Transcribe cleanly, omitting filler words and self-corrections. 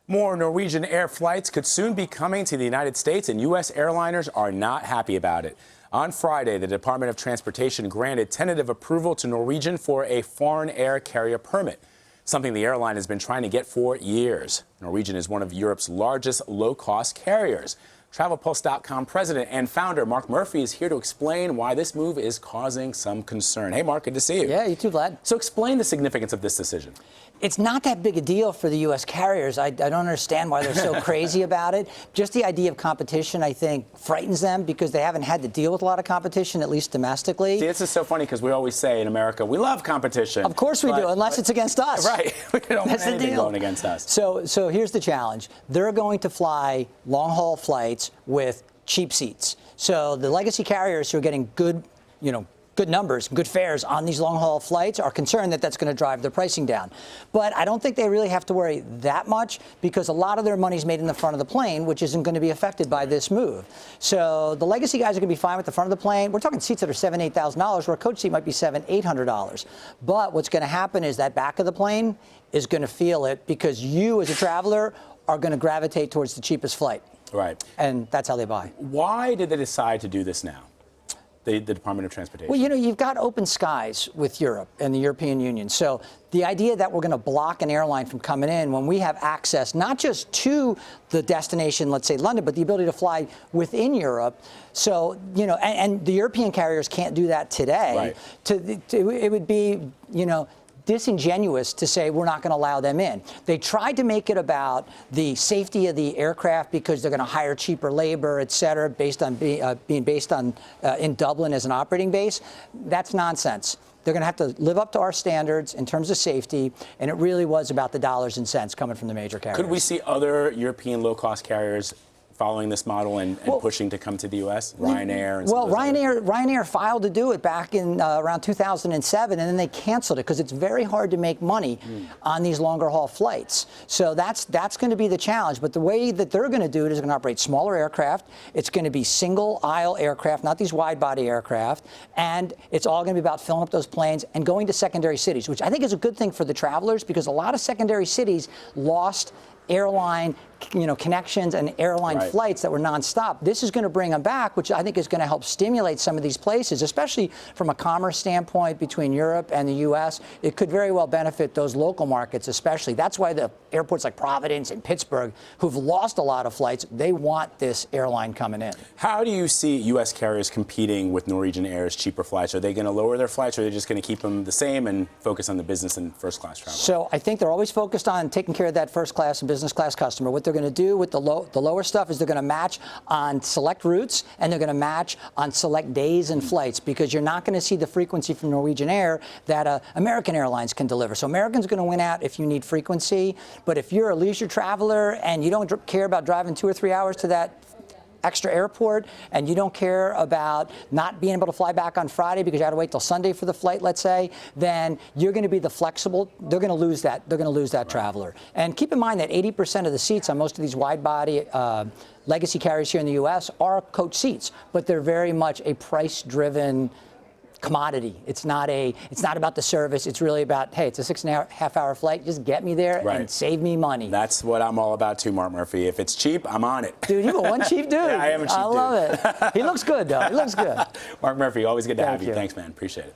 More Norwegian Air flights could soon be coming to the United States, and U.S. airliners are not happy about it. On Friday, the Department of Transportation granted tentative approval to Norwegian for a foreign air carrier permit, something the airline has been trying to get for years. Norwegian is one of Europe's largest low-cost carriers. TravelPulse.com president and founder Mark Murphy is here to explain why this move is causing some concern. Hey, Mark, good to see you. Yeah, you too, Vlad. So explain the significance of this decision. It's not that big a deal for the U.S. carriers. I don't understand why they're so crazy about it. Just the idea of competition, I think, frightens them because they haven't had to deal with a lot of competition, at least domestically. See, this is so funny because we always say in America, we love competition. Of course we do, unless it's against us. Right. We don't want anything going against us. So here's the challenge. They're going to fly long-haul flights with cheap seats. So the legacy carriers who are getting good numbers, good fares on these long-haul flights are concerned that that's going to drive their pricing down. But I don't think they really have to worry that much because a lot of their money's made in the front of the plane, which isn't going to be affected by this move. So the legacy guys are going to be fine with the front of the plane. We're talking seats that are $7,000, $8,000, where a coach seat might be $700, $800. But what's going to happen is that back of the plane is going to feel it because you, as a traveler, are going to gravitate towards the cheapest flight. Right. And that's how they buy. Why did they decide to do this now? The Department of Transportation. Well, you've got open skies with Europe and the European Union. So the idea that we're going to block an airline from coming in when we have access not just to the destination, let's say London, but the ability to fly within Europe. So, and the European carriers can't do that today. Right. It would be, disingenuous to say we're not going to allow them in. They tried to make it about the safety of the aircraft because they're going to hire cheaper labor, et cetera, based on being based on in Dublin as an operating base. That's nonsense. They're going to have to live up to our standards in terms of safety, and it really was about the dollars and cents coming from the major carriers. Could we see other European low-cost carriers following this model and pushing to come to the U.S.? Ryanair and Ryanair filed to do it back in around 2007, and then they canceled it because it's very hard to make money on these longer haul flights. So that's going to be the challenge. But the way that they're going to do it is going to operate smaller aircraft. It's going to be single aisle aircraft, not these wide body aircraft. And it's all going to be about filling up those planes and going to secondary cities, which I think is a good thing for the travelers because a lot of secondary cities lost airline connections and airline flights that were nonstop. This is going to bring them back, which I think is going to help stimulate some of these places, especially from a commerce standpoint between Europe and the U.S. It could very well benefit those local markets, especially. That's why the airports like Providence and Pittsburgh, who've lost a lot of flights, they want this airline coming in. How do you see U.S. carriers competing with Norwegian Air's cheaper flights? Are they going to lower their flights, or are they just going to keep them the same and focus on the business and first-class travel? So I think they're always focused on taking care of that first-class and business-class customer. What they're going to do with the lower stuff is they're going to match on select routes and they're going to match on select days and flights because you're not going to see the frequency from Norwegian Air that American Airlines can deliver. So American's going to win out if you need frequency, but if you're a leisure traveler and you don't care about driving 2 or 3 hours to that extra airport and you don't care about not being able to fly back on Friday because you had to wait till Sunday for the flight, let's say, then you're going to be the flexible. They're going to lose that. They're going to lose that traveler. And keep in mind that 80% of the seats on most of these wide body legacy carriers here in the U.S. are coach seats, but they're very much a price-driven commodity. It's not about the service. It's really about, hey, it's a 6.5 hour flight. Just get me there and save me money. That's what I'm all about too, Mark Murphy. If it's cheap, I'm on it. Dude, you're one cheap dude. Yeah, I am a cheap dude. I love it. He looks good, though. He looks good. Mark Murphy, always good to have you. Thanks, man. Appreciate it.